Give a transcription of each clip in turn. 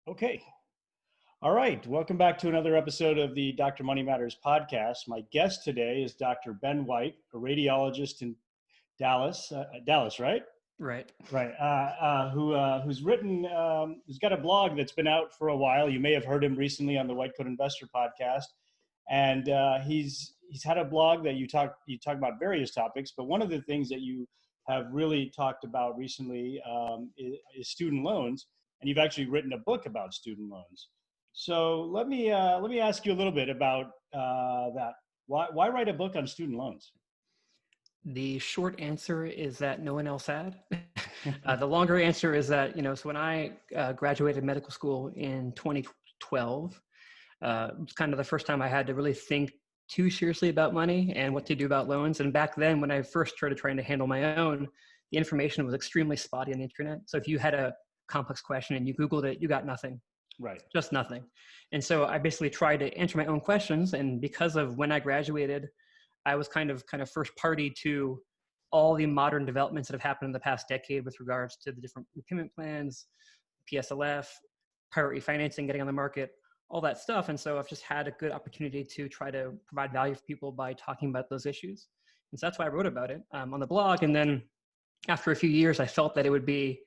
Okay. All right. Welcome back to another episode of the Dr. Money Matters podcast. My guest today is Dr. Ben White, a radiologist in Dallas. Dallas, right? Right. Right. Who's got a blog that's been out for a while. You may have heard him recently on the White Coat Investor podcast, and he's had a blog that you talk about various topics. But one of the things that you have really talked about recently is student loans, and you've actually written a book about student loans. So let me ask you a little bit about that. Why write a book on student loans? The short answer is that no one else had. The longer answer is that, so when I graduated medical school in 2012, it was kind of the first time I had to really think too seriously about money and what to do about loans. And back then, when I first started trying to handle my own, the information was extremely spotty on the internet. So if you had a complex question and you Googled it, you got nothing. Right. Just nothing. And so I basically tried to answer my own questions. And because of when I graduated, I was kind of first party to all the modern developments that have happened in the past decade with regards to the different repayment plans, PSLF, private refinancing, getting on the market, all that stuff. And so I've just had a good opportunity to try to provide value for people by talking about those issues. And so that's why I wrote about it on the blog. And then after a few years, I felt that it would be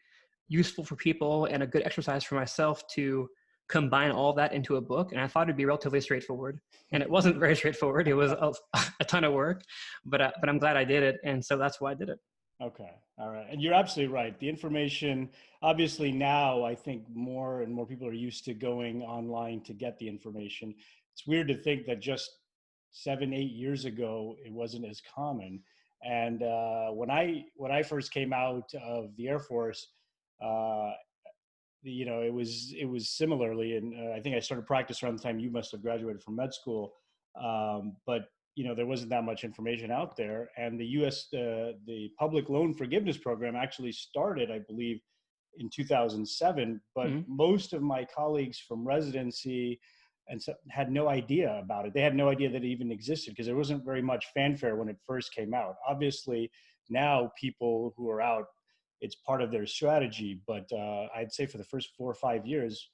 useful for people and a good exercise for myself to combine all that into a book. And I thought it'd be relatively straightforward. And it wasn't very straightforward. It was a ton of work, but I'm glad I did it. And so that's why I did it. Okay. All right. And you're absolutely right. The information, obviously now, I think more and more people are used to going online to get the information. It's weird to think that just 7, 8 years ago, it wasn't as common. And when I first came out of the Air Force, uh, it was similarly, and I think I started practice around the time you must have graduated from med school. But there wasn't that much information out there, and the public loan forgiveness program actually started, I believe, in 2007. But most of my colleagues from residency and so had no idea about it. They had no idea that it even existed because there wasn't very much fanfare when it first came out. Obviously, now people who are out, it's part of their strategy. But I'd say for the first 4 or 5 years,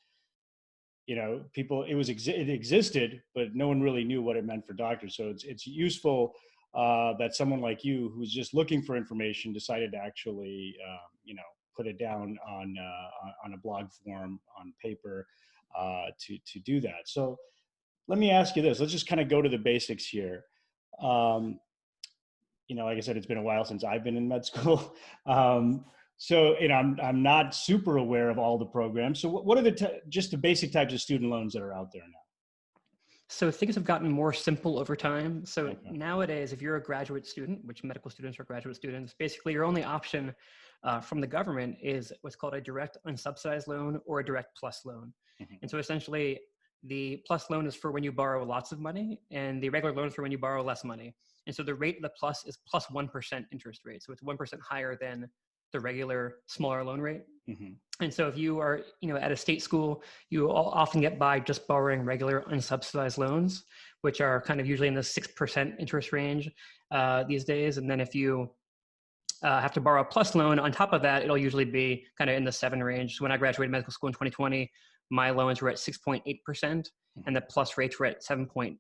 it existed, but no one really knew what it meant for doctors. So it's useful that someone like you, who's just looking for information, decided to actually put it down on a blog form on paper to do that. So let me ask you this. Let's just kind of go to the basics here. Like I said, it's been a while since I've been in med school. So, I'm not super aware of all the programs. So what are just the basic types of student loans that are out there now? So things have gotten more simple over time. So nowadays, if you're a graduate student, which medical students are graduate students, basically your only option from the government is what's called a direct unsubsidized loan or a direct plus loan. Mm-hmm. And so essentially the plus loan is for when you borrow lots of money and the regular loan is for when you borrow less money. And so the rate of the plus is plus 1% interest rate. So it's 1% higher than the regular smaller loan rate. Mm-hmm. And so if you are, at a state school, you often get by just borrowing regular unsubsidized loans, which are kind of usually in the 6% interest range these days. And then if you have to borrow a plus loan on top of that, it'll usually be kind of in the 7 range. So when I graduated medical school in 2020, my loans were at 6.8% and the plus rates were at 7.8%.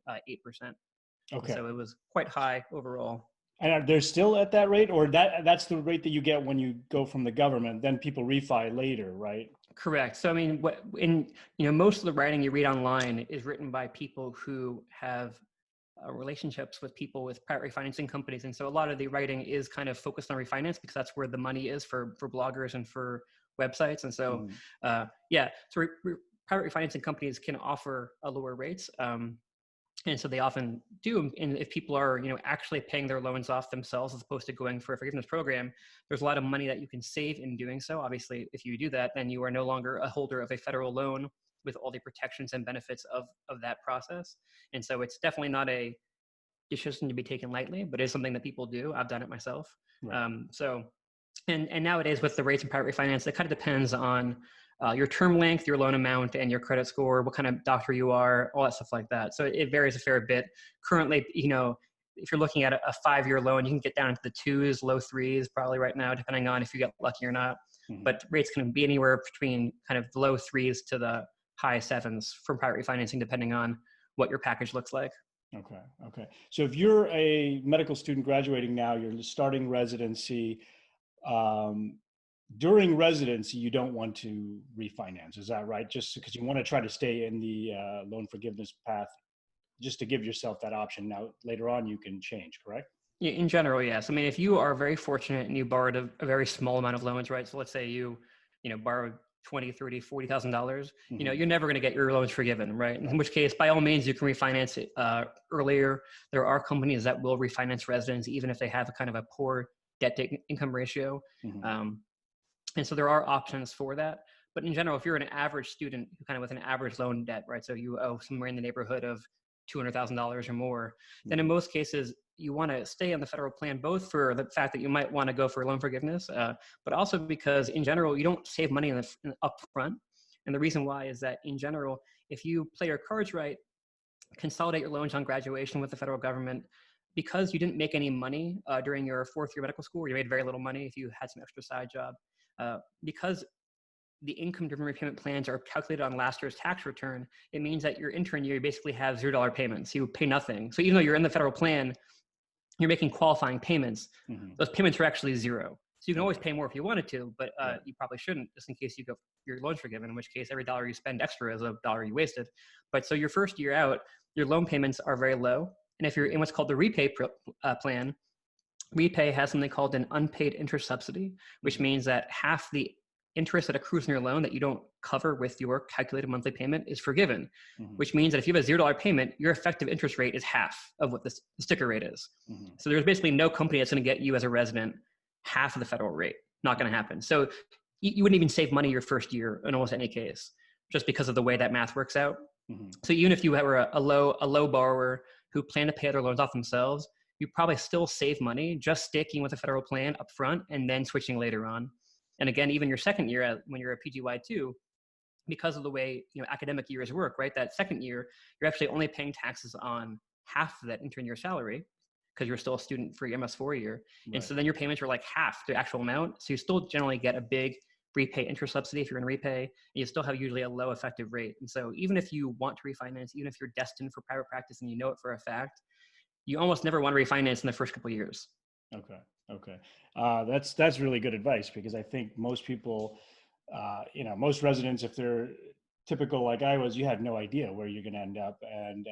Okay. So it was quite high overall. And they're still at that rate, or that's the rate that you get when you go from the government, then people refi later, right? Correct. So, I mean, most of the writing you read online is written by people who have relationships with people with private refinancing companies. And so a lot of the writing is kind of focused on refinance because that's where the money is for bloggers and for websites. And so, so private refinancing companies can offer lower rates. And so they often do. And if people are, actually paying their loans off themselves as opposed to going for a forgiveness program, there's a lot of money that you can save in doing so. Obviously, if you do that, then you are no longer a holder of a federal loan with all the protections and benefits of that process. And so it's definitely not a decision to be taken lightly, but it's something that people do. I've done it myself. Right. And nowadays with the rates and private refinance, it kind of depends on your term length, your loan amount, and your credit score, what kind of doctor you are, all that stuff like that. So it varies a fair bit. Currently, if you're looking at a 5-year loan, you can get down into the 2s, low 3s, probably right now, depending on if you get lucky or not. but rates can be anywhere between kind of the low threes to the high sevens for private refinancing, depending on what your package looks like. Okay. Okay. So if you're a medical student graduating now, you're starting residency. Um, During residency, you don't want to refinance. Is that right? Just because you want to try to stay in the loan forgiveness path, just to give yourself that option. Now, later on, you can change, correct? Yeah, in general, yes. I mean, if you are very fortunate and you borrowed a very small amount of loans, right? So let's say you borrowed 20, 30, $40,000, Mm-hmm. you're never going to get your loans forgiven, right? In which case, by all means, you can refinance it earlier. There are companies that will refinance residents, even if they have a kind of a poor debt to income ratio. Mm-hmm. And so there are options for that. But in general, if you're an average student kind of with an average loan debt, right? So you owe somewhere in the neighborhood of $200,000 or more, then in most cases, you want to stay on the federal plan, both for the fact that you might want to go for loan forgiveness, but also because in general, you don't save money in the upfront. And the reason why is that in general, if you play your cards right, consolidate your loans on graduation with the federal government, because you didn't make any money during your fourth year medical school, or you made very little money if you had some extra side job, because the income-driven repayment plans are calculated on last year's tax return, it means that your intern year, you basically have $0 payments. You pay nothing. So even though you're in the federal plan, you're making qualifying payments. Mm-hmm. Those payments are actually zero. So you can always pay more if you wanted to, but you probably shouldn't, just in case your loan's forgiven, in which case every dollar you spend extra is a dollar you wasted. But so your first year out, your loan payments are very low. And if you're in what's called the repay plan, repay has something called an unpaid interest subsidy, which means that half the interest that accrues in your loan that you don't cover with your calculated monthly payment is forgiven, which means that if you have a $0 payment, your effective interest rate is half of what the sticker rate is. So there's basically no company that's going to get you as a resident half of the federal rate. Not going to happen. So you wouldn't even save money your first year in almost any case, just because of the way that math works out. So even if you were a low borrower who planned to pay their loans off themselves, you probably still save money just sticking with a federal plan up front and then switching later on. And again, even your second year, when you're a PGY2, because of the way academic years work, right? That second year, you're actually only paying taxes on half of that intern year salary because you're still a student for your MS4 year. Right. And so then your payments are like half the actual amount. So you still generally get a big repay interest subsidy if you're in repay, and you still have usually a low effective rate. And so even if you want to refinance, even if you're destined for private practice and you know it for a fact, you almost never want to refinance in the first couple of years. Okay. Okay. That's really good advice, because I think most people, most residents, if they're typical like I was, you have no idea where you're going to end up. And,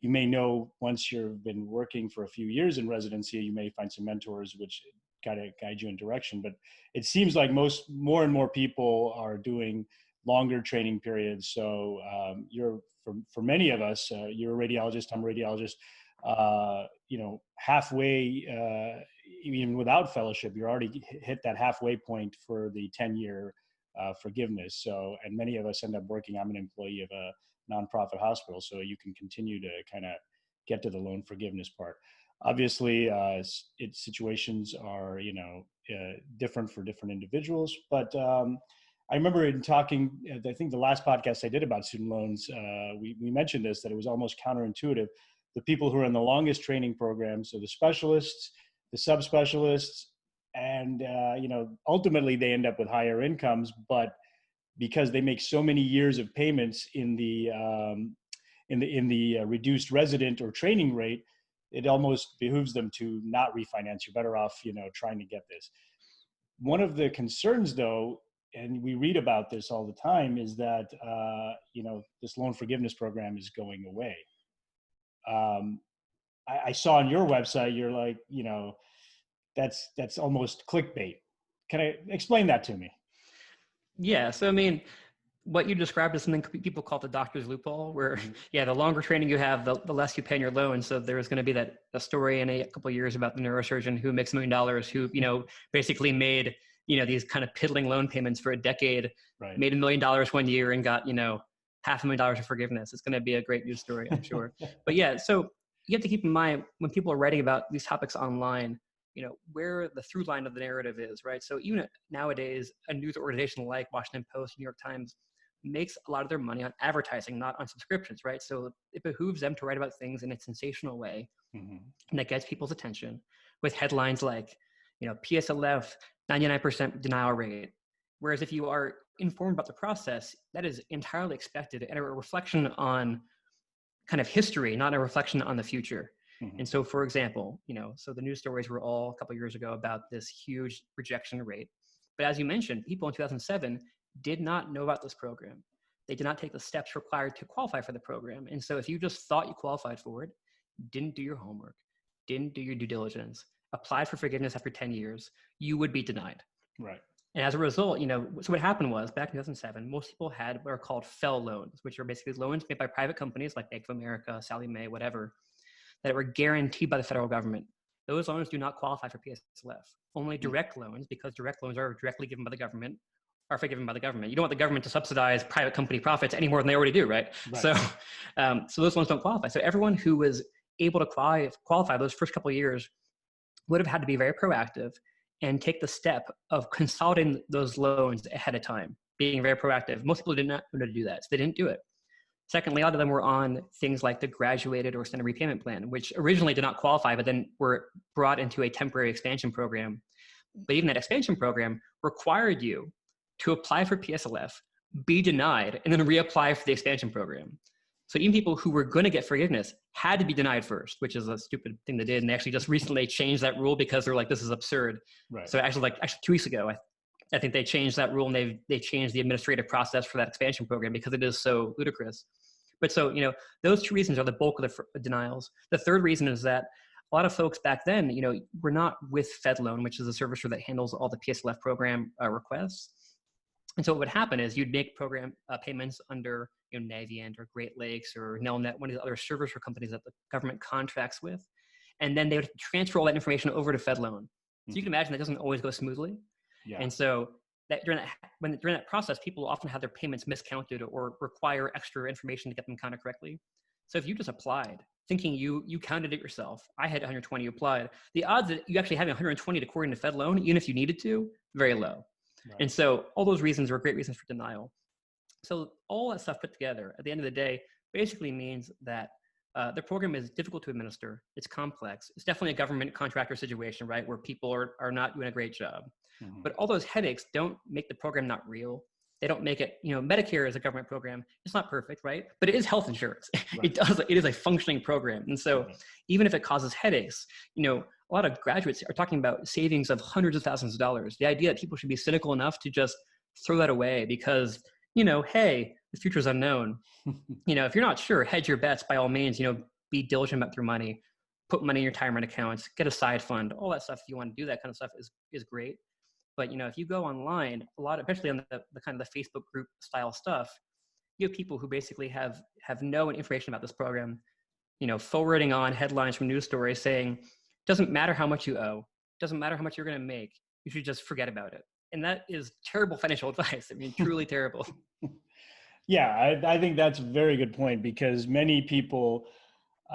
you may know once you've been working for a few years in residency, you may find some mentors which kind of guide you in direction. But it seems like more and more people are doing longer training periods. So for many of us, you're a radiologist, I'm a radiologist. Halfway, even without fellowship, you already hit that halfway point for the 10-year forgiveness. So, and many of us end up working. I'm an employee of a nonprofit hospital, so you can continue to kind of get to the loan forgiveness part. Obviously, situations are different for different individuals, but I remember in talking, I think the last podcast I did about student loans, we mentioned this, that it was almost counterintuitive. The people who are in the longest training programs, so the specialists, the subspecialists, and ultimately they end up with higher incomes, but because they make so many years of payments in the reduced resident or training rate, it almost behooves them to not refinance. You're better off, trying to get this. One of the concerns, though, and we read about this all the time, is that this loan forgiveness program is going away. I saw on your website, you're like, that's almost clickbait. Can I explain that to me? Yeah. So, I mean, what you described is something people call the doctor's loophole, where, the longer training you have, the less you pay on your loan. So there's going to be a story in a couple of years about the neurosurgeon who makes $1 million, who, basically made, these kind of piddling loan payments for a decade, right. Made $1 million 1 year and got, $500,000 of forgiveness. It's going to be a great news story, I'm sure. But yeah, so you have to keep in mind when people are writing about these topics online, where the through line of the narrative is, right? So even nowadays, a news organization like Washington Post, New York Times, makes a lot of their money on advertising, not on subscriptions, right? So it behooves them to write about things in a sensational way, and that gets people's attention with headlines like, PSLF 99% denial rate. Whereas if you are informed about the process, that is entirely expected and a reflection on kind of history, not a reflection on the future. Mm-hmm. And so, for example, so the news stories were all a couple of years ago about this huge rejection rate. But as you mentioned, people in 2007 did not know about this program. They did not take the steps required to qualify for the program. And so if you just thought you qualified for it, didn't do your homework, didn't do your due diligence, applied for forgiveness after 10 years, you would be denied. Right. And as a result, so what happened was back in 2007, most people had what are called FEL loans, which are basically loans made by private companies like Bank of America, Sallie Mae, whatever, that were guaranteed by the federal government. Those loans do not qualify for PSLF. Only direct loans, because direct loans are directly given by the government, are forgiven by the government. You don't want the government to subsidize private company profits any more than they already do, right? So those loans don't qualify. So everyone who was able to qualify those first couple of years would have had to be very proactive and take the step of consolidating those loans ahead of time, being very proactive. Most people did not know how to do that, so they didn't do it. Secondly, a lot of them were on things like the graduated or extended repayment plan, which originally did not qualify, but then were brought into a temporary expansion program. But even that expansion program required you to apply for PSLF, be denied, and then reapply for the expansion program. So even people who were going to get forgiveness had to be denied first, which is a stupid thing they did. And they actually just recently changed that rule because they're like, this is absurd. Right. So actually 2 weeks ago, I think they changed that rule, and they changed the administrative process for that expansion program because it is so ludicrous. But so, those two reasons are the bulk of the denials. The third reason is that a lot of folks back then, were not with FedLoan, which is a servicer that handles all the PSLF program requests. And so what would happen is you'd make program payments under Navient or Great Lakes or Nelnet, one of the other servicer companies that the government contracts with. And then they would transfer all that information over to FedLoan. So you can imagine that doesn't always go smoothly. Yeah. And so during that process, people often have their payments miscounted or require extra information to get them counted correctly. So if you just applied, thinking you counted it yourself, I had 120 applied, the odds that you actually having 120 according to FedLoan, even if you needed to, very low. Right. And so all those reasons are great reasons for denial. So all that stuff put together at the end of the day basically means that the program is difficult to administer. It's complex. It's definitely a government contractor situation, right, where people are not doing a great job. Mm-hmm. But all those headaches don't make the program not real. They don't make it, Medicare is a government program. It's not perfect, right? But it is health insurance. Right. It is a functioning program. And so even if it causes headaches, a lot of graduates are talking about savings of hundreds of thousands of dollars. The idea that people should be cynical enough to just throw that away because, hey, the future is unknown. If you're not sure, hedge your bets by all means, be diligent about your money, put money in your retirement accounts, get a side fund, all that stuff. If you want to do that kind of stuff is great. But, if you go online, a lot, especially on the kind of the Facebook group style stuff, you have people who basically have no information about this program, forwarding on headlines from news stories saying, doesn't matter how much you owe, doesn't matter how much you're going to make, you should just forget about it. And that is terrible financial advice. I mean, truly terrible. Yeah, I think that's a very good point because many people,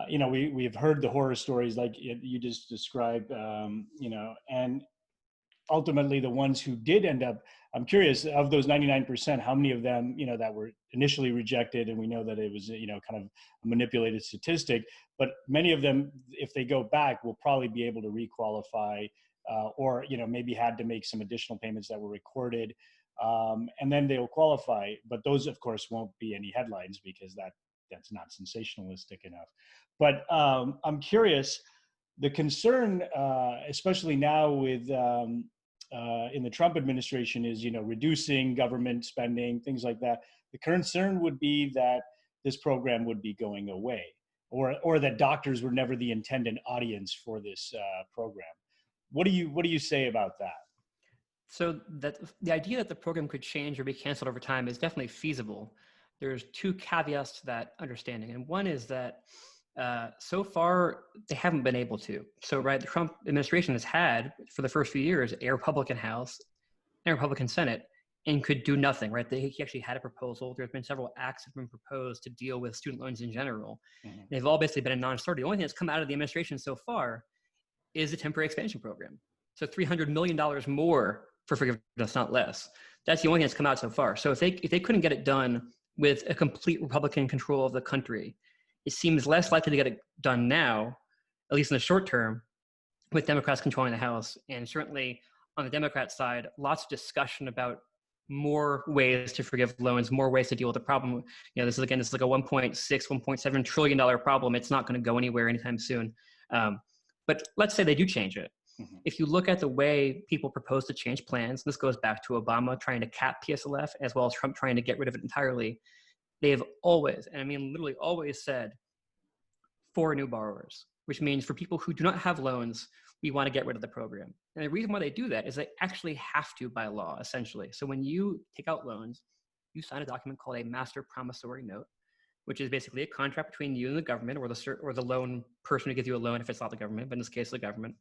we've heard the horror stories like you just described, and ultimately the ones who did end up, I'm curious, of those 99%, how many of them, that were initially rejected, and we know that it was, kind of a manipulated statistic, but many of them, if they go back, will probably be able to requalify or, maybe had to make some additional payments that were recorded, and then they'll qualify. But those, of course, won't be any headlines because that's not sensationalistic enough. But I'm curious, the concern, especially now with in the Trump administration, is reducing government spending, things like that. The concern would be that this program would be going away, or that doctors were never the intended audience for this program. What do you say about that? So that the idea that the program could change or be canceled over time is definitely feasible. There's two caveats to that understanding, and one is that so far, they haven't been able to. So, right, the Trump administration has had, for the first few years, a Republican House and a Republican Senate, and could do nothing, right? He actually had a proposal. There's been several acts that have been proposed to deal with student loans in general. Mm-hmm. They've all basically been a non-starter. The only thing that's come out of the administration so far is a temporary expansion program. So $300 million more for forgiveness, not less. That's the only thing that's come out so far. So if they couldn't get it done with a complete Republican control of the country, it seems less likely to get it done now, at least in the short term, with Democrats controlling the House. And certainly on the Democrat side, lots of discussion about more ways to forgive loans, more ways to deal with the problem. This is like a $1.7 trillion problem. It's not going to go anywhere anytime soon. But let's say they do change it. Mm-hmm. If you look at the way people propose to change plans, this goes back to Obama trying to cap PSLF as well as Trump trying to get rid of it entirely. They've always, and I mean literally always, said for new borrowers, which means for people who do not have loans, we want to get rid of the program. And the reason why they do that is they actually have to by law, essentially. So when you take out loans, you sign a document called a master promissory note, which is basically a contract between you and the government, or the loan person who gives you a loan if it's not the government, but in this case, the government,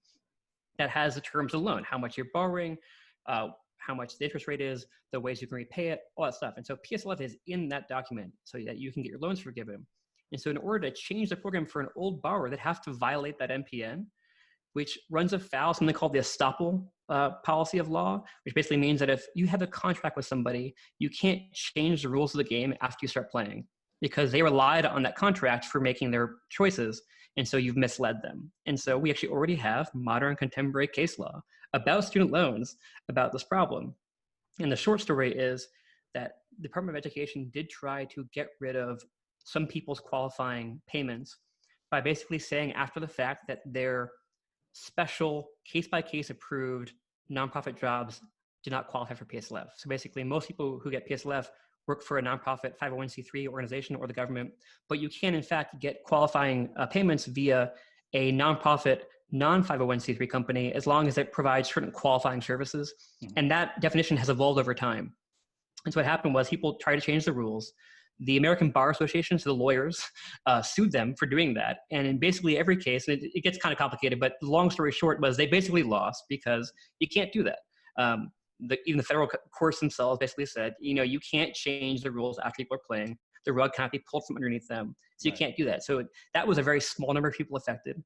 that has the terms of the loan, how much you're borrowing, how much the interest rate is, the ways you can repay it, all that stuff. And so PSLF is in that document so that you can get your loans forgiven. And so in order to change the program for an old borrower, they'd have to violate that MPN, which runs afoul of something called the estoppel policy of law, which basically means that if you have a contract with somebody, you can't change the rules of the game after you start playing because they relied on that contract for making their choices. And so you've misled them. And so we actually already have modern contemporary case law about student loans about this problem. And the short story is that the Department of Education did try to get rid of some people's qualifying payments by basically saying after the fact that their special case-by-case approved nonprofit jobs do not qualify for PSLF. So basically most people who get PSLF work for a nonprofit 501c3 organization or the government, but you can in fact get qualifying payments via a nonprofit non-501c3 company as long as it provides certain qualifying services. Mm-hmm. And that definition has evolved over time. And so what happened was people tried to change the rules. The American Bar Association, so the lawyers, sued them for doing that. And in basically every case, and it gets kind of complicated, but the long story short was they basically lost because you can't do that. Even the federal courts themselves basically said, you can't change the rules after people are playing. The rug cannot be pulled from underneath them. So you can't do that. So that was a very small number of people affected.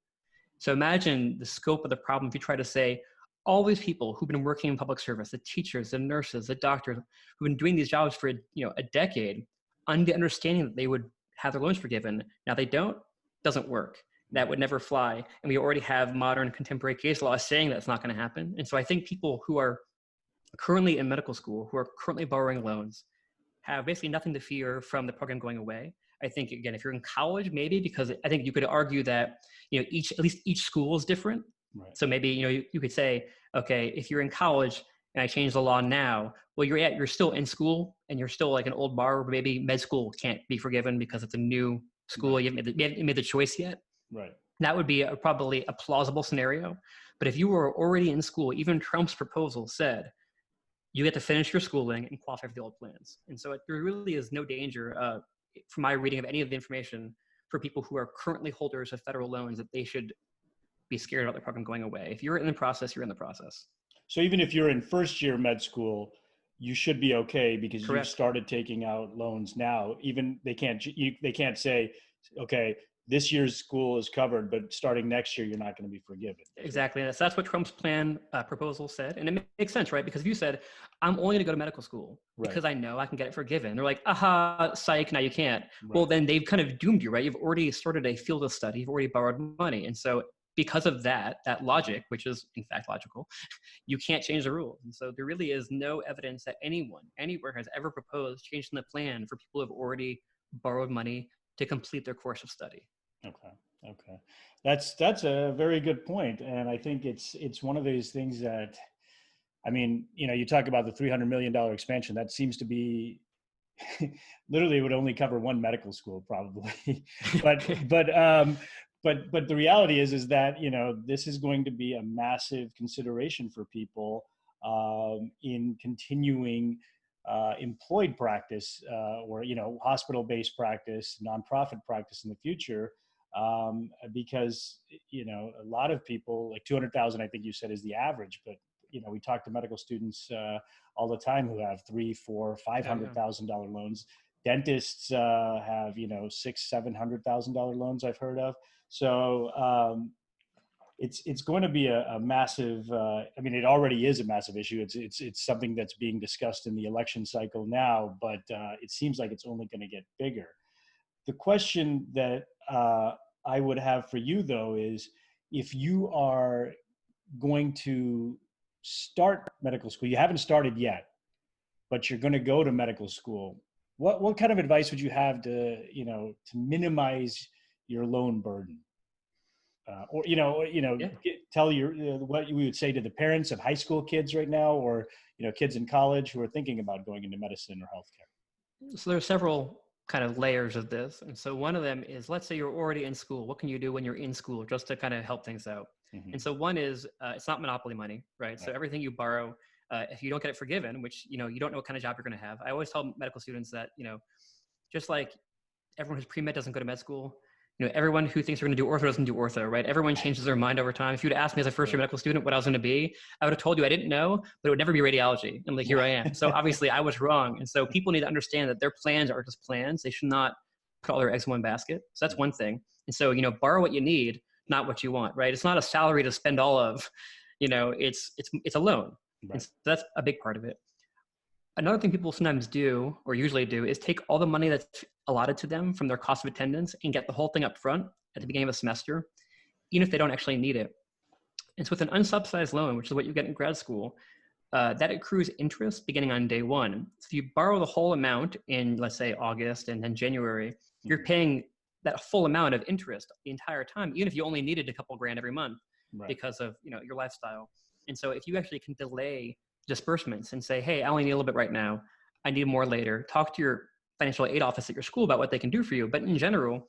So imagine the scope of the problem if you try to say, all these people who've been working in public service, the teachers, the nurses, the doctors, who've been doing these jobs for a decade, under the understanding that they would have their loans forgiven. Now they don't, doesn't work. That would never fly. And we already have modern contemporary case law saying that's not going to happen. And so I think people who are currently in medical school, who are currently borrowing loans, have basically nothing to fear from the program going away. I think, again, if you're in college, maybe, because I think you could argue that, at least each school is different. Right. So maybe, you could say, okay, if you're in college and I change the law now, well, you're still in school and you're still like an old borrower, but maybe med school can't be forgiven because it's a new school. Right. You haven't made the choice yet. Right. That would be probably a plausible scenario. But if you were already in school, even Trump's proposal said, you get to finish your schooling and qualify for the old plans. And so there really is no danger, from my reading of any of the information, for people who are currently holders of federal loans that they should be scared about the program going away. If you're in the process, you're in the process. So even if you're in first year med school, you should be okay because Correct. you started taking out loans now. Even they can't say, okay, this year's school is covered, but starting next year, you're not going to be forgiven. Exactly. So that's what Trump's plan proposal said. And it makes sense, right? Because if you said, I'm only going to go to medical school because I know I can get it forgiven. They're like, aha, psych, now you can't. Right. Well, then they've kind of doomed you, right? You've already started a field of study. You've already borrowed money. And so because of that logic, which is in fact logical, you can't change the rules. And so there really is no evidence that anyone, anywhere has ever proposed changing the plan for people who have already borrowed money to complete their course of study. Okay. That's a very good point. And I think it's one of those things that, I mean, you talk about the $300 million expansion, that seems to be literally it would only cover one medical school probably. But the reality is that, this is going to be a massive consideration for people in continuing employed practice or, hospital-based practice, nonprofit practice in the future. Because, a lot of people, like 200,000, I think you said is the average, but, we talk to medical students all the time who have $300,000, $400,000, $500,000 loans. Dentists have, $600,000, $700,000 loans I've heard of. So it's going to be a massive, it already is a massive issue. It's something that's being discussed in the election cycle now, but it seems like it's only going to get bigger. The question that I would have for you, though, is if you are going to start medical school, you haven't started yet, but you're going to go to medical school, what kind of advice would you have to, to minimize your loan burden? Yeah. Tell what we would say to the parents of high school kids right now, or, kids in college who are thinking about going into medicine or healthcare. So there are several kind of layers of this. And so one of them is, let's say you're already in school. What can you do when you're in school just to kind of help things out? Mm-hmm. And so one is, it's not monopoly money, right? So everything you borrow, if you don't get it forgiven, which, you don't know what kind of job you're going to have. I always tell medical students that, just like everyone who's pre-med doesn't go to med school, everyone who thinks they're going to do ortho doesn't do ortho, right? Everyone changes their mind over time. If you'd asked me as a first-year medical student what I was going to be, I would have told you I didn't know, but it would never be radiology. And here I am. So obviously I was wrong. And so people need to understand that their plans are just plans. They should not put all their eggs in one basket. So that's one thing. And so, borrow what you need, not what you want, right? It's not a salary to spend all of, it's a loan. Right. And so that's a big part of it. Another thing people sometimes do, or usually do, is take all the money that's allotted to them from their cost of attendance and get the whole thing up front at the beginning of a semester, even if they don't actually need it. And so with an unsubsidized loan, which is what you get in grad school, that accrues interest beginning on day one. So if you borrow the whole amount in, let's say, August and then January, you're paying that full amount of interest the entire time, even if you only needed a couple grand every month because of your lifestyle. And so if you actually can delay disbursements and say, hey, I only need a little bit right now, I need more later, talk to your financial aid office at your school about what they can do for you. But in general,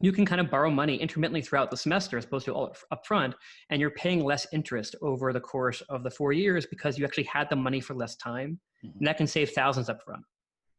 you can kind of borrow money intermittently throughout the semester as opposed to all up front, and you're paying less interest over the course of the 4 years because you actually had the money for less time. And that can save thousands up front.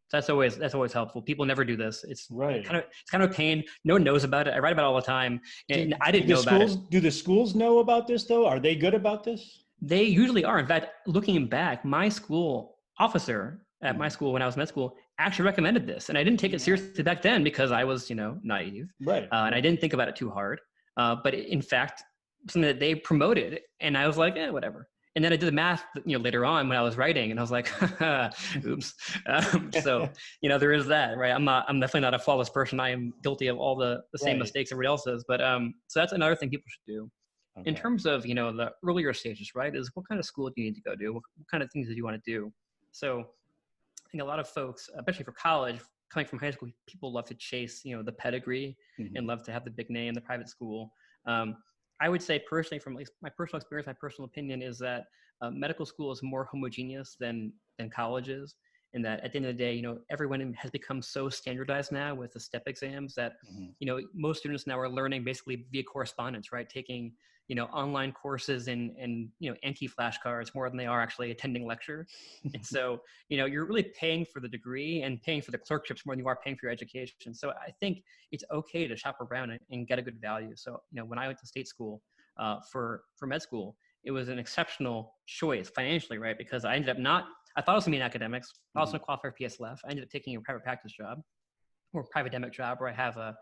So that's always helpful. People never do this. It's kind of a pain. No one knows about it. I write about it all the time. And I didn't know about it. Do the schools know about this though? Are they good about this? They usually are. In fact, looking back, my school officer at my school when I was in med school actually recommended this. And I didn't take it seriously back then because I was, naive. Right. And I didn't think about it too hard. But in fact, something that they promoted, and I was like, whatever. And then I did the math, later on when I was writing, and I was like, oops. So, there is that, right? I'm definitely not a flawless person. I am guilty of all the same mistakes everybody else does. But so that's another thing people should do. Okay. In terms of, the earlier stages, right, is what kind of school do you need to go to? What kind of things do you want to do? So I think a lot of folks, especially for college, coming from high school, people love to chase, the pedigree and love to have the big name, the private school. I would say personally, from at least my personal experience, my personal opinion is that medical school is more homogeneous than college is. And that at the end of the day, everyone has become so standardized now with the step exams that, most students now are learning basically via correspondence, right? Taking, online courses and anti-flashcards more than they are actually attending lecture. And so, you're really paying for the degree and paying for the clerkships more than you are paying for your education. So I think it's okay to shop around and get a good value. So, when I went to state school for med school, it was an exceptional choice financially, right? Because I ended up I thought I was going to be in academics. I was going to qualify for PSLF. I ended up taking a private practice job or private academic job where I have a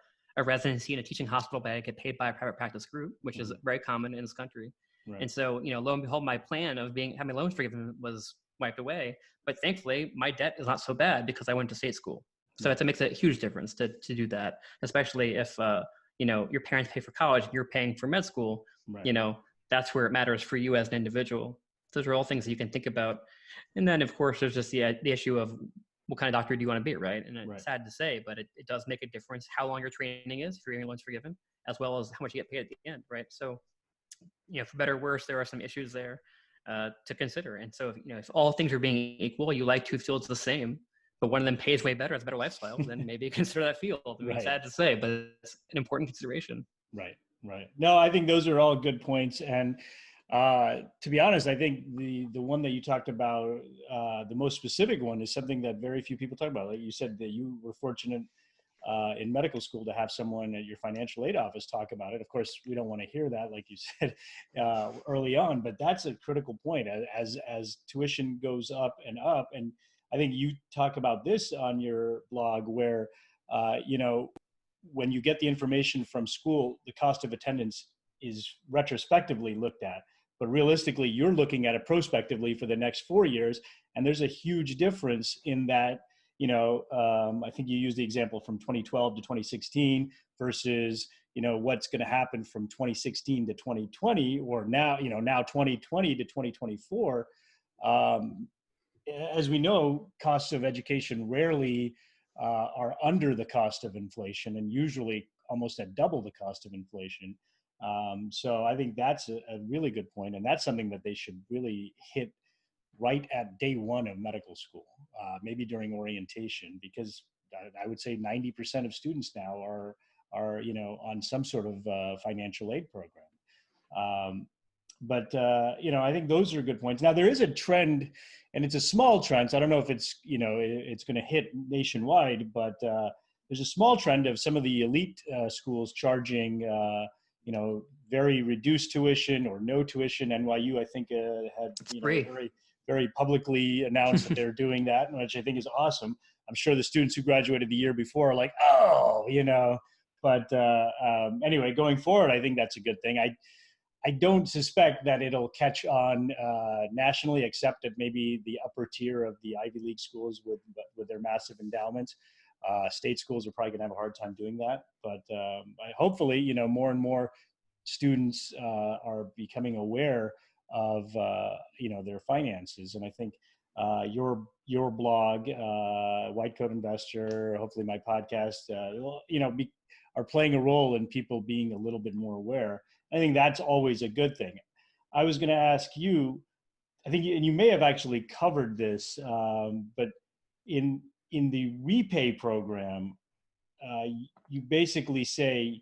residency in a teaching hospital, but I get paid by a private practice group, which is very common in this country. Right. And so, lo and behold, my plan of having loans forgiven was wiped away. But thankfully, my debt is not so bad because I went to state school. So it makes a huge difference to do that, especially if, your parents pay for college, you're paying for med school, that's where it matters for you as an individual. Those are all things that you can think about. And then, of course, there's just the issue of what kind of doctor do you want to be, right? And it's sad to say, but it does make a difference how long your training is if you're getting loans forgiven, as well as how much you get paid at the end, right? So, for better or worse, there are some issues there to consider. And so, if all things are being equal, you like two fields the same, but one of them pays way better, has a better lifestyle, then maybe consider that field. I mean, it's sad to say, but it's an important consideration. Right. No, I think those are all good points. And to be honest, I think the one that you talked about, the most specific one, is something that very few people talk about. Like you said, that you were fortunate in medical school to have someone at your financial aid office talk about it. Of course, we don't want to hear that, like you said, early on, but that's a critical point as tuition goes up and up. And I think you talk about this on your blog where, when you get the information from school, the cost of attendance is retrospectively looked at. But realistically, you're looking at it prospectively for the next 4 years. And there's a huge difference in that, I think you used the example from 2012 to 2016 versus, what's going to happen from 2016 to 2020, or now 2020 to 2024. As we know, costs of education rarely are under the cost of inflation, and usually almost at double the cost of inflation. So I think that's a really good point, and that's something that they should really hit right at day one of medical school, maybe during orientation, because I would say 90% of students now are on some sort of financial aid program. But I think those are good points. Now there is a trend, and it's a small trend. So I don't know if it's going to hit nationwide, but there's a small trend of some of the elite schools charging very reduced tuition or no tuition. NYU, I think, had very, very publicly announced that they're doing that, which I think is awesome. I'm sure the students who graduated the year before are like, But anyway, going forward, I think that's a good thing. I don't suspect that it'll catch on nationally, except at maybe the upper tier of the Ivy League schools with their massive endowments. State schools are probably going to have a hard time doing that. But hopefully, more and more students are becoming aware of their finances. And I think your blog, White Coat Investor, hopefully my podcast, are playing a role in people being a little bit more aware. I think that's always a good thing. I was going to ask you, I think, and you may have actually covered this, but in the repay program, you basically say,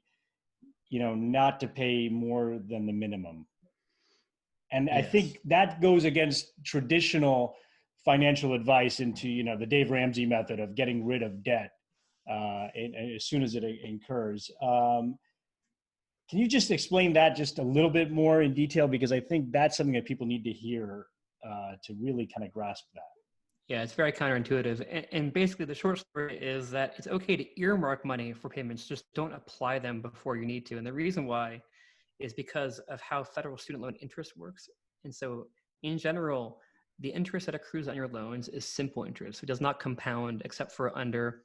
not to pay more than the minimum. And yes. I think that goes against traditional financial advice into, the Dave Ramsey method of getting rid of debt as soon as it incurs. Can you just explain that just a little bit more in detail? Because I think that's something that people need to hear to really kind of grasp that. Yeah, it's very counterintuitive. And basically the short story is that it's okay to earmark money for payments, just don't apply them before you need to. And the reason why is because of how federal student loan interest works. And so in general, the interest that accrues on your loans is simple interest. It does not compound except for under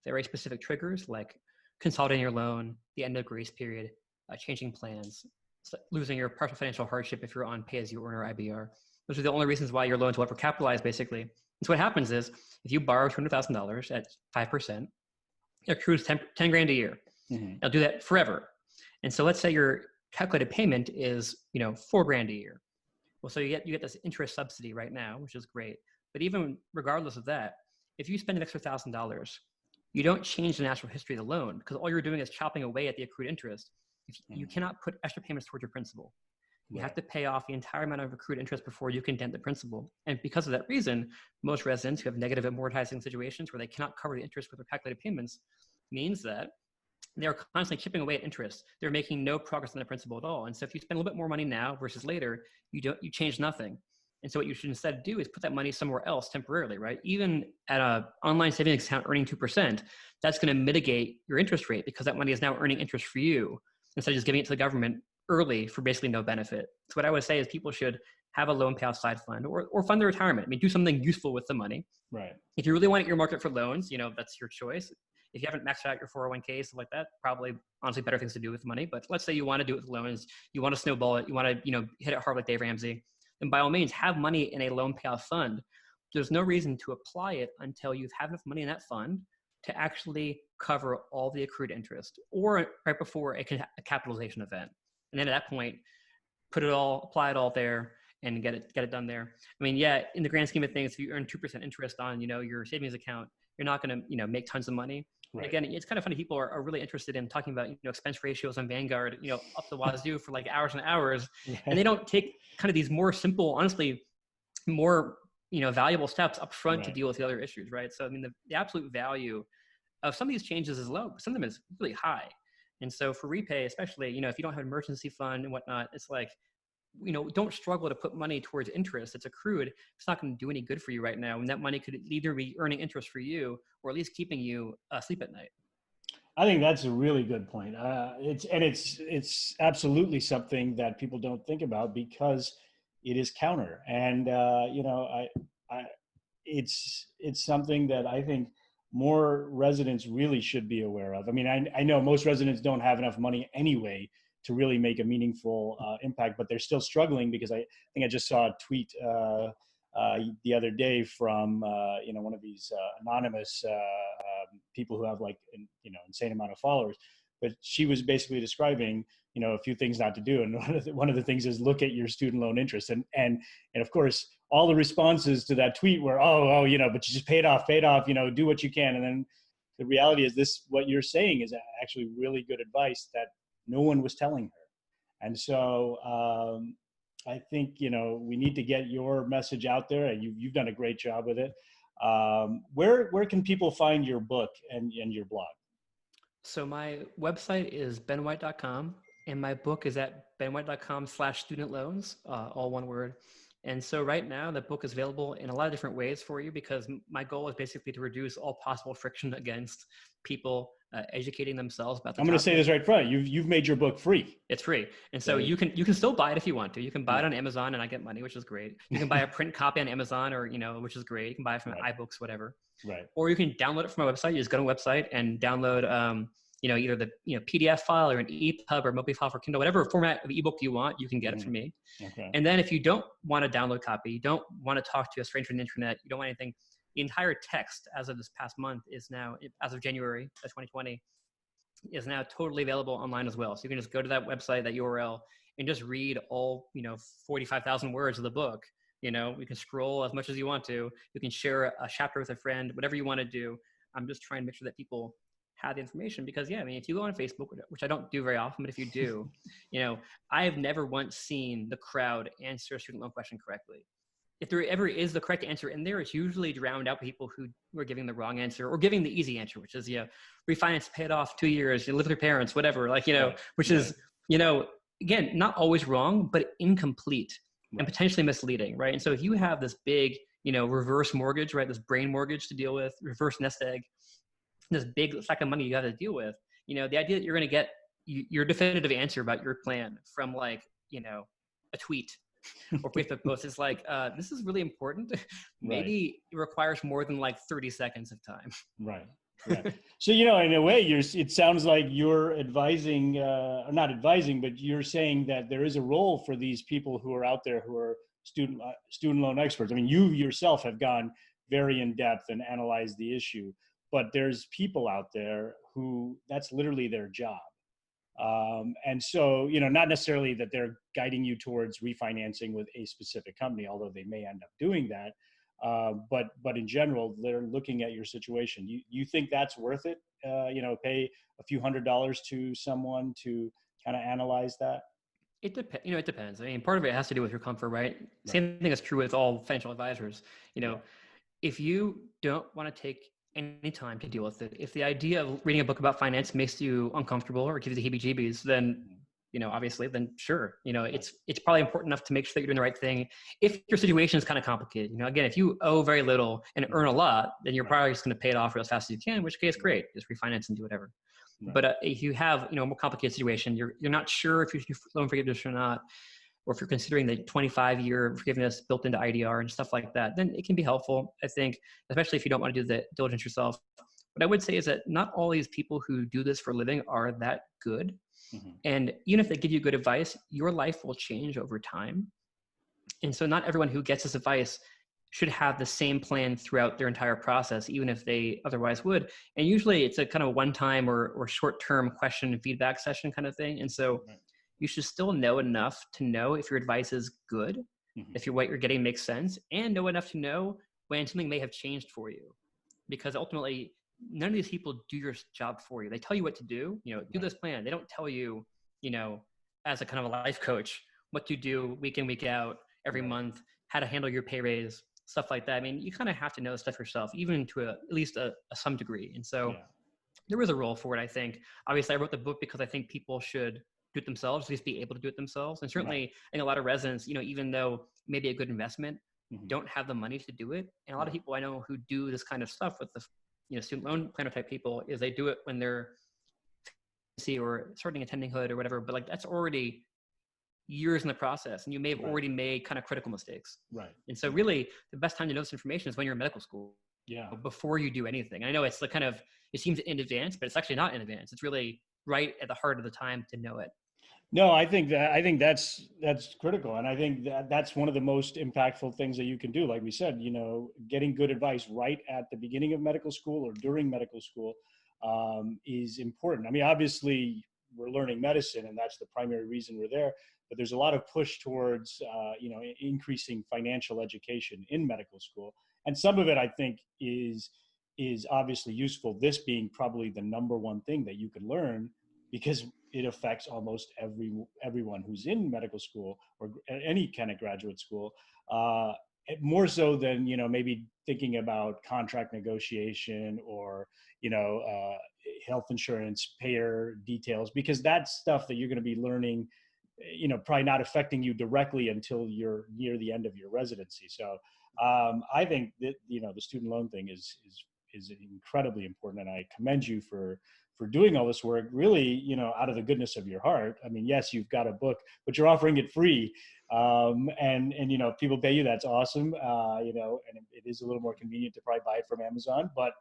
very specific triggers like consolidating your loan, the end of grace period, changing plans, losing your partial financial hardship if you're on pay-as-you-earn or IBR. Those are the only reasons why your loans will ever capitalize, basically. And so what happens is, if you borrow $200,000 at 5%, it accrues 10 grand a year. Mm-hmm. It'll do that forever. And so let's say your calculated payment is, $4 grand a year. Well, so you get this interest subsidy right now, which is great. But even regardless of that, if you spend an extra $1,000, you don't change the natural history of the loan, because all you're doing is chopping away at the accrued interest. You cannot put extra payments towards your principal. You have to pay off the entire amount of accrued interest before you can dent the principal. And because of that reason, most residents who have negative amortizing situations where they cannot cover the interest with their calculated payments means that they're constantly chipping away at interest. They're making no progress on the principal at all. And so if you spend a little bit more money now versus later, you change nothing. And so what you should instead do is put that money somewhere else temporarily, right? Even at an online savings account earning 2%, that's going to mitigate your interest rate because that money is now earning interest for you, instead of just giving it to the government early for basically no benefit. So what I would say is people should have a loan payoff side fund or fund their retirement. I mean, do something useful with the money. Right. If you really want to earmark it for loans, that's your choice. If you haven't maxed out your 401k, stuff like that, probably honestly better things to do with money. But let's say you want to do it with loans, you want to snowball it, you want to, hit it hard like Dave Ramsey, then by all means, have money in a loan payoff fund. There's no reason to apply it until you have enough money in that fund to actually cover all the accrued interest, or right before a capitalization event. And then at that point, apply it all there and get it done there. I mean, yeah, in the grand scheme of things, if you earn 2% interest on, your savings account, you're not going to, make tons of money. Right. Again, it's kind of funny. People are really interested in talking about, expense ratios on Vanguard, up the wazoo for like hours and hours. Right. And they don't take kind of these more simple, honestly, more, valuable steps up front to deal with the other issues, right? So, I mean, the absolute value of some of these changes is low, but some of them is really high. And so for repay, especially, if you don't have an emergency fund and whatnot, it's like, don't struggle to put money towards interest. It's accrued. It's not going to do any good for you right now. And that money could either be earning interest for you or at least keeping you asleep at night. I think that's a really good point. It's absolutely something that people don't think about because it is counter. And, it's something that I think more residents really should be aware of. I mean, I know most residents don't have enough money anyway to really make a meaningful impact, but they're still struggling because I think I just saw a tweet the other day from one of these anonymous people who have like insane amount of followers, but she was basically describing a few things not to do, and one of the things is look at your student loan interest, and of course all the responses to that tweet were but you just pay it off, do what you can. And then the reality is this, what you're saying is actually really good advice that no one was telling her. And so I think we need to get your message out there, and you've done a great job with it. Where can people find your book and your blog? So my website is benwhite.com, and my book is at benwhite.com/student loans, all one word. And so right now the book is available in a lot of different ways for you, because my goal is basically to reduce all possible friction against people educating themselves about the I'm going to topic. say this right front. You've made your book free. It's free. And so you can still buy it if you want to. You can buy it on Amazon and I get money, which is great. You can buy a print copy on Amazon which is great. You can buy it from iBooks, whatever. Right. Or you can download it from my website. You just go to my website and download either the PDF file or an EPUB or MOPI file for Kindle, whatever format of ebook you want, you can get it from me. Okay. And then if you don't want a download copy, you don't want to talk to a stranger on the internet, you don't want anything, the entire text as of this past month is now, as of January 2020, is now totally available online as well. So you can just go to that website, that URL, and just read all 45,000 words of the book. You can scroll as much as you want to. You can share a chapter with a friend, whatever you want to do. I'm just trying to make sure that people have the information, because if you go on Facebook, which I don't do very often, but if you do, I have never once seen the crowd answer a student loan question correctly. If there ever is the correct answer in there, it's usually drowned out by people who are giving the wrong answer or giving the easy answer, which is, refinance, pay it off 2 years, you live with your parents, whatever, which is, again, not always wrong, but incomplete and potentially misleading, right? And so if you have this big, reverse mortgage, right, this brain mortgage to deal with, reverse nest egg, this big stack of money you got to deal with, the idea that you're going to get your definitive answer about your plan from a tweet or Facebook post is this is really important. Maybe it requires more than 30 seconds of time. Right. So, in a way, it sounds like you're advising, not advising, but you're saying that there is a role for these people who are out there who are student loan experts. I mean, you yourself have gone very in depth and analyzed the issue, but there's people out there who that's literally their job. And so, not necessarily that they're guiding you towards refinancing with a specific company, although they may end up doing that. But in general, they're looking at your situation. You think that's worth it? Pay a few $100s to someone to kind of analyze that? It depends. It depends. I mean, part of it has to do with your comfort, right? Same thing is true with all financial advisors. If you don't want to take any time to deal with it, if the idea of reading a book about finance makes you uncomfortable or gives you the heebie-jeebies, then obviously, then sure, it's probably important enough to make sure that you're doing the right thing. If your situation is kind of complicated, again, if you owe very little and earn a lot, then you're probably just going to pay it off as fast as you can, in which case, great, just refinance and do whatever. But if you have, a more complicated situation, you're not sure if you should loan forgiveness or not, or if you're considering the 25-year forgiveness built into IDR and stuff like that, then it can be helpful, I think, especially if you don't want to do the diligence yourself. What I would say is that not all these people who do this for a living are that good. And even if they give you good advice, your life will change over time. And so not everyone who gets this advice should have the same plan throughout their entire process, even if they otherwise would. And usually it's a kind of one-time or short-term question and feedback session kind of thing. And so you should still know enough to know if your advice is good, if what you're getting makes sense, and know enough to know when something may have changed for you. Because ultimately, none of these people do your job for you. They tell you what to do, do this plan. They don't tell you, as a kind of a life coach, what to do week in, week out, every month, how to handle your pay raise, stuff like that. I mean, you kind of have to know stuff yourself, even to at least some degree. And so there is a role for it, I think. Obviously, I wrote the book because I think people should do it themselves, at least be able to do it themselves. And certainly, I think a lot of residents, even though maybe a good investment, don't have the money to do it. And a lot of people I know who do this kind of stuff with the student loan planner type people is they do it when they're or starting attending hood or whatever, but that's already years in the process, and you may have already made kind of critical mistakes. Right. And so really the best time to know this information is when you're in medical school. Yeah. before you do anything. I know it's the kind of, it seems in advance, but it's actually not in advance. It's really right at the heart of the time to know it. No, I think that's critical, and I think that that's one of the most impactful things that you can do. Like we said, getting good advice right at the beginning of medical school or during medical school is important. I mean, obviously, we're learning medicine, and that's the primary reason we're there. But there's a lot of push towards increasing financial education in medical school, and some of it I think is obviously useful. This being probably the number one thing that you can learn, because it affects almost everyone who's in medical school or any kind of graduate school, more so than maybe thinking about contract negotiation or health insurance payer details, because that's stuff that you're going to be learning, probably not affecting you directly until you're near the end of your residency. So I think that the student loan thing is incredibly important, and I commend you for doing all this work, really, out of the goodness of your heart. I mean, yes, you've got a book, but you're offering it free. And if people pay you, that's awesome. And it is a little more convenient to probably buy it from Amazon, but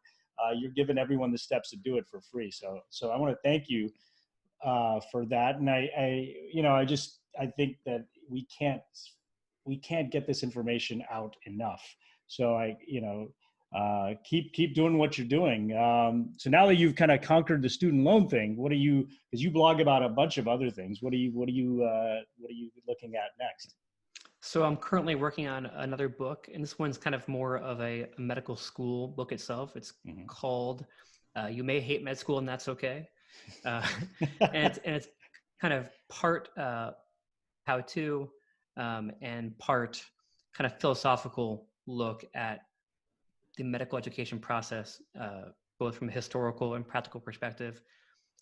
you're giving everyone the steps to do it for free. So I want to thank you for that. And I think that we can't get this information out enough. So keep doing what you're doing. So now that you've kind of conquered the student loan thing, because you blog about a bunch of other things, what are you looking at next? So I'm currently working on another book, and this one's kind of more of a medical school book itself. It's called "You May Hate Med School, and That's Okay," and it's kind of part how to and part kind of philosophical look at the medical education process, both from a historical and practical perspective,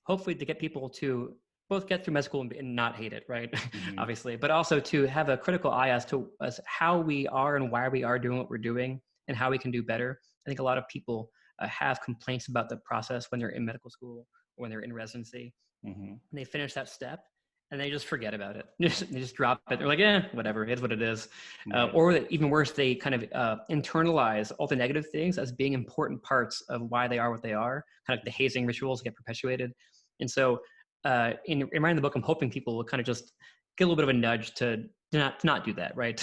hopefully to get people to both get through med school and not hate it, right? Obviously, but also to have a critical eye as to how we are and why we are doing what we're doing and how we can do better. I think a lot of people have complaints about the process when they're in medical school or when they're in residency. And they finish that step and they just forget about it. They just drop it. They're like, whatever, it is what it is. Right. Or even worse, they kind of internalize all the negative things as being important parts of why they are what they are. Kind of the hazing rituals get perpetuated. And so in writing the book, I'm hoping people will kind of just get a little bit of a nudge to not do that, right?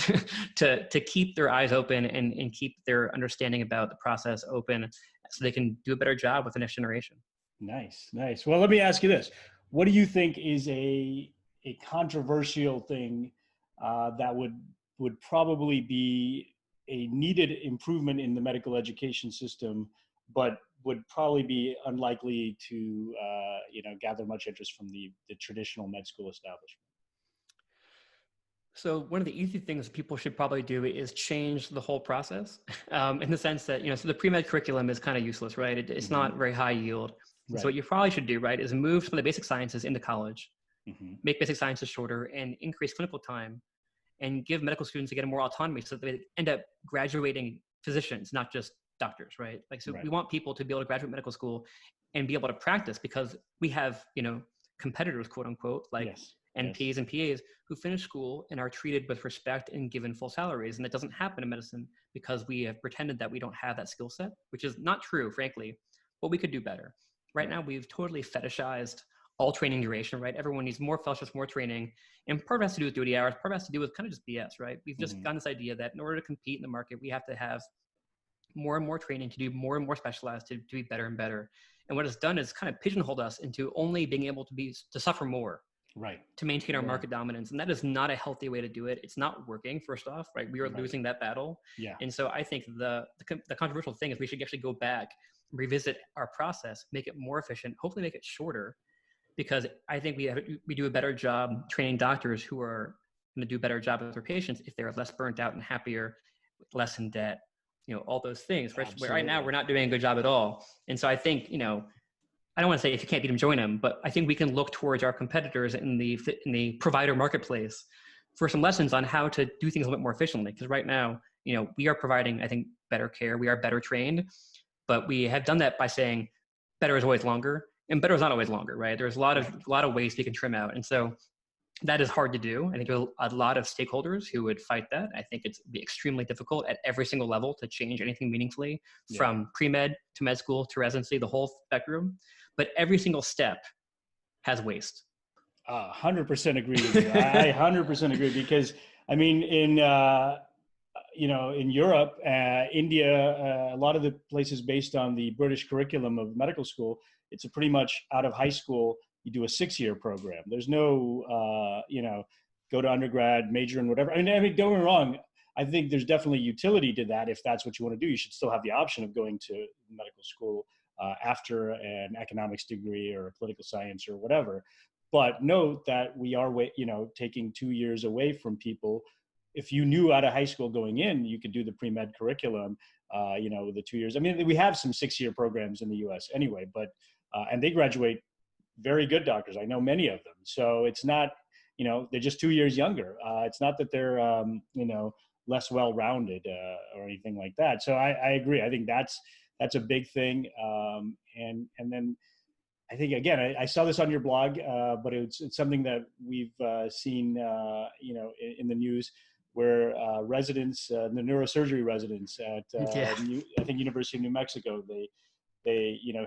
to keep their eyes open and keep their understanding about the process open so they can do a better job with the next generation. Nice. Well, let me ask you this. What do you think is a controversial thing that would probably be a needed improvement in the medical education system, but would probably be unlikely to gather much interest from the traditional med school establishment? So one of the easy things people should probably do is change the whole process in the sense that, so the pre-med curriculum is kind of useless, right? It's not very high yield. Right. So what you probably should do, right, is move some of the basic sciences into college, make basic sciences shorter and increase clinical time and give medical students, again, more autonomy so that they end up graduating physicians, not just doctors, right? We want people to be able to graduate medical school and be able to practice because we have, competitors, quote unquote, like NPs and PAs who finish school and are treated with respect and given full salaries. And that doesn't happen in medicine because we have pretended that we don't have that skill set, which is not true, frankly, but we could do better. Right now, we've totally fetishized all training duration, right? Everyone needs more fellowships, more training. And part of it has to do with duty hours. Part of it has to do with kind of just BS, right? We've just gotten this idea that in order to compete in the market, we have to have more and more training to do more and more specialized to be better and better. And what it's done is kind of pigeonholed us into only being able to suffer more, right, to maintain our market dominance. And that is not a healthy way to do it. It's not working, first off, right? We are losing that battle. And so I think the controversial thing is we should actually go back, revisit our process, make it more efficient, hopefully make it shorter, because I think we do a better job training doctors who are going to do a better job with their patients if they're less burnt out and happier, less in debt, all those things. Right now, we're not doing a good job at all. And so I think, I don't want to say if you can't beat them, join them, but I think we can look towards our competitors in the provider marketplace for some lessons on how to do things a little bit more efficiently. Because right now, we are providing, I think, better care. We are better trained, but we have done that by saying better is always longer, and better is not always longer, right? There's a lot of ways we can trim out. And so that is hard to do. I think there's a lot of stakeholders who would fight that. I think it's be extremely difficult at every single level to change anything meaningfully, from pre-med to med school to residency, the whole spectrum. But every single step has waste. 100% agree with you. I 100% agree, because I mean, in in Europe, India, a lot of the places based on the British curriculum of medical school, it's a pretty much out of high school, you do a 6-year program. There's no, go to undergrad, major in whatever. I mean, don't get me wrong. I think there's definitely utility to that. If that's what you want to do, you should still have the option of going to medical school after an economics degree or a political science or whatever. But note that we are, taking 2 years away from people. If you knew out of high school going in, you could do the pre-med curriculum, the 2 years. I mean, we have some 6-year programs in the US anyway, but, and they graduate very good doctors. I know many of them. So it's not, they're just 2 years younger. It's not that they're, less well-rounded or anything like that. So I agree. I think that's a big thing. And then I think, again, I saw this on your blog, but it's something that we've seen, in the news, where residents, the neurosurgery residents at, I think University of New Mexico, they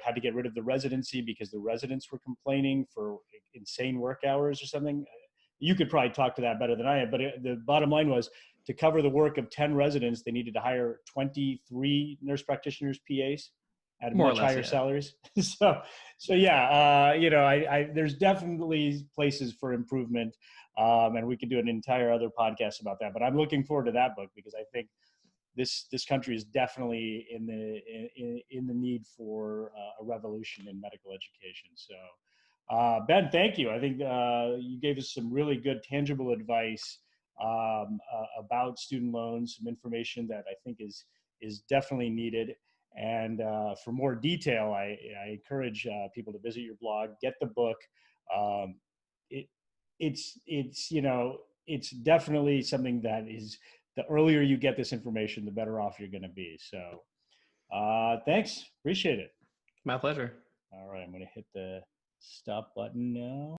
had to get rid of the residency because the residents were complaining for insane work hours or something. You could probably talk to that better than I am, but the bottom line was, to cover the work of 10 residents, they needed to hire 23 nurse practitioners, PAs, at much higher salaries. So yeah, there's definitely places for improvement, and we could do an entire other podcast about that. But I'm looking forward to that book, because I think this country is definitely in the need for a revolution in medical education. So, Ben, thank you. I think you gave us some really good, tangible advice about student loans, some information that I think is definitely needed. And for more detail, I encourage people to visit your blog, get the book. It's definitely something that is, the earlier you get this information, the better off you're going to be. So thanks. Appreciate it. My pleasure. All right. I'm going to hit the stop button now.